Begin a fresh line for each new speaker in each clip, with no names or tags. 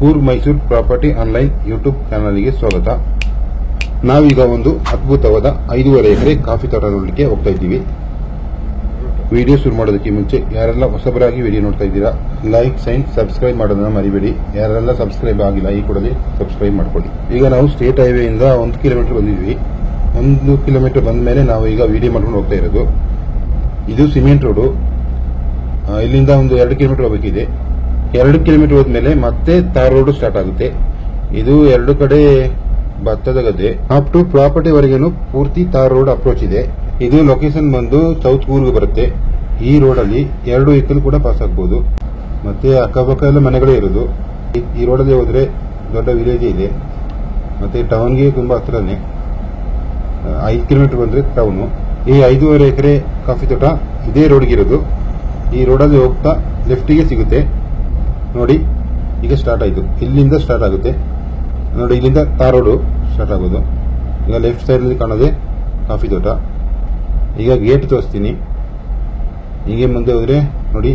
Coorg Mysuru property online YouTube ಚಾನಲ್ಗೆ ಸ್ವಾಗತ. ನಾವೀಗ ಒಂದು ಅದ್ಭುತವಾದ 5.5 ಎಕರೆ ಕಾಫಿ ತೋಟ ನೋಡಲಿಕ್ಕೆ ಹೋಗ್ತಾ ಇದ್ದೀವಿ. ವಿಡಿಯೋ ಶುರು ಮಾಡೋದಕ್ಕೆ ಮುಂಚೆ ಯಾರೆಲ್ಲ ಹೊಸಬರಾಗಿ ವಿಡಿಯೋ ನೋಡ್ತಾ ಇದ್ದೀರಾ, ಲೈಕ್, ಸಬ್ಸ್ಕ್ರೈಬ್ ಮಾಡೋದನ್ನ ಮರಿಬೇಡಿ. ಯಾರೆಲ್ಲ ಸಬ್ಸ್ಕ್ರೈಬ್ ಆಗಿಲ್ಲ ಈ ಕೂಡಲೇ ಸಬ್ಸ್ಕ್ರೈಬ್ ಮಾಡ್ಕೊಳ್ಳಿ. ಈಗ ನಾವು ಸ್ಟೇಟ್ ಹೈವೇ ಇಂದ 1 ಕಿಲೋಮೀಟರ್ ಬಂದಿದ್ವಿ. 1 ಕಿಲೋಮೀಟರ್ ಬಂದ ಮೇಲೆ ನಾವು ಈಗ ವಿಡಿಯೋ ಮಾಡ್ಕೊಂಡು ಹೋಗ್ತಾ ಇರೋದು. ಇದು ಸಿಮೆಂಟ್ ರೋಡು. ಇಲ್ಲಿಂದ ಒಂದು 2 ಕಿಲೋಮೀಟರ್ ಹೋಗಬೇಕಿದೆ. 2 ಕಿಲೋಮೀಟರ್ ಹೋದ್ಮೇಲೆ ಮತ್ತೆ ತಾರ್ ರೋಡ್ ಸ್ಟಾರ್ಟ್ ಆಗುತ್ತೆ. ಇದು 2 ಕಡೆ ಭತ್ತದ ಗದ್ದೆ. ಅಪ್ ಟು ಪ್ರಾಪರ್ಟಿ ವರೆಗೂ ಪೂರ್ತಿ ತಾರ್ ರೋಡ್ ಅಪ್ರೋಚ್ ಇದೆ. ಇದು ಲೊಕೇಶನ್ ಬಂದು ಸೌತ್ ಕೂರ್ಗ್ ಬರುತ್ತೆ. ಈ ರೋಡ್ ಅಲ್ಲಿ 2 ವೆಹಿಕಲ್ ಕೂಡ ಪಾಸ್ ಆಗಬಹುದು. ಮತ್ತೆ ಅಕ್ಕಪಕ್ಕ ಎಲ್ಲ ಮನೆಗಳೇ ಇರೋದು. ಈ ರೋಡಲ್ಲಿ ಹೋದ್ರೆ ದೊಡ್ಡ ವಿಲೇಜ್ ಇದೆ. ಮತ್ತೆ ಟೌನ್ಗೆ ತುಂಬಾ ಹತ್ರನೇ. 5 ಕಿಲೋಮೀಟರ್ ಬಂದ್ರೆ ಟೌನು. ಈ 5.5 ಎಕರೆ ಕಾಫಿ ತೋಟ ಇದೇ ರೋಡ್ಗೆ ಇರೋದು. ಈ ರೋಡಲ್ಲಿ ಹೋಗ್ತಾ ಲೆಫ್ಟಿಗೆ ಸಿಗುತ್ತೆ ನೋಡಿ. ಈಗ ಸ್ಟಾರ್ಟ್ ಆಯ್ತು. ಇಲ್ಲಿಂದ ಸ್ಟಾರ್ಟ್ ಆಗುತ್ತೆ ನೋಡಿ. ಇಲ್ಲಿಂದ ತಾರ್ ರೋಡ್ ಸ್ಟಾರ್ಟ್ ಆಗೋದು. ಈಗ ಲೆಫ್ಟ್ ಸೈಡ್ ಅಲ್ಲಿ ಕಾಣೋದೆ ಕಾಫಿ ತೋಟ. ಈಗ ಗೇಟ್ ತೋರಿಸ್ತೀನಿ. ಹೀಗೆ ಮುಂದೆ ಹೋದ್ರೆ ನೋಡಿ,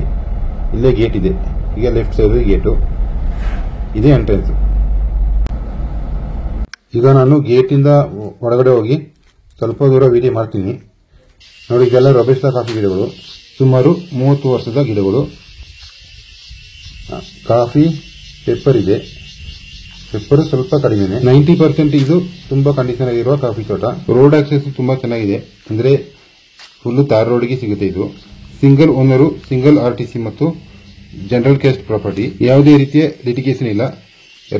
ಇಲ್ಲೇ ಗೇಟ್ ಇದೆ. ಈಗ ಲೆಫ್ಟ್ ಸೈಡ್ ಗೇಟು, ಇದೇ ಎಂಟ್ರೆನ್ಸ್. ಈಗ ನಾನು ಗೇಟ್ ಇಂದ ಒಳಗಡೆ ಹೋಗಿ ಸ್ವಲ್ಪ ದೂರ ವಿಡಿಯೋ ಮಾಡ್ತೀನಿ ನೋಡಿ. ಇದೆಲ್ಲ ರೊಬೆಸ್ಟಾ ಕಾಫಿ ಗಿಡಗಳು, ಸುಮಾರು 30 ವರ್ಷದ ಗಿಡಗಳು. ಕಾಫಿ ಪೆಪ್ಪರ್ ಇದೆ. ಪೆಪ್ಪರ್ ಸ್ವಲ್ಪ ಕಡಿಮೆ. 90% ಇದು ತುಂಬಾ ಕಂಡೀಷನ್ ಆಗಿರುವ ಕಾಫಿ ತೋಟ. ರೋಡ್ ಆಕ್ಸೆಸ್ ತುಂಬಾ ಚೆನ್ನಾಗಿದೆ. ಅಂದ್ರೆ ಫುಲ್ ತಾರ್ ರೋಡ್ಗೆ ಸಿಗುತ್ತೆ. ಇದು ಸಿಂಗಲ್ ಓನರು, ಸಿಂಗಲ್ ಆರ್ಟಿಸಿ ಮತ್ತು ಜನರಲ್ ಕ್ಯಾಸ್ಟ್ ಪ್ರಾಪರ್ಟಿ. ಯಾವುದೇ ರೀತಿಯ ಲಿಟಿಗೇಷನ್ ಇಲ್ಲ.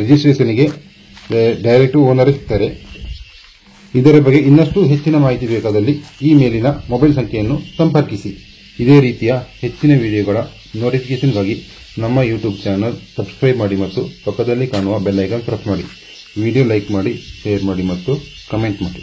ರಿಜಿಸ್ಟ್ರೇಷನ್ಗೆ ಡೈರೆಕ್ಟ್ ಓನರ್ ಸಿಗ್ತಾರೆ. ಇದರ ಬಗ್ಗೆ ಇನ್ನಷ್ಟು ಹೆಚ್ಚಿನ ಮಾಹಿತಿ ಬೇಕಾದಲ್ಲಿ ಈ ಮೇಲಿನ ಮೊಬೈಲ್ ಸಂಖ್ಯೆಯನ್ನು ಸಂಪರ್ಕಿಸಿ. ಇದೇ ರೀತಿಯ ಹೆಚ್ಚಿನ ವಿಡಿಯೋಗಳ ನೋಟಿಫಿಕೇಶನ್ಗಾಗಿ ನಮ್ಮ ಯೂಟ್ಯೂಬ್ ಚಾನಲ್ ಸಬ್ಸ್ಕ್ರೈಬ್ ಮಾಡಿ ಮತ್ತು ಪಕ್ಕದಲ್ಲಿ ಕಾಣುವ ಬೆಲ್ ಐಕಾನ್ ಪ್ರೆಸ್ ಮಾಡಿ. ವಿಡಿಯೋ ಲೈಕ್ ಮಾಡಿ, ಶೇರ್ ಮಾಡಿ ಮತ್ತು ಕಮೆಂಟ್ ಮಾಡಿ.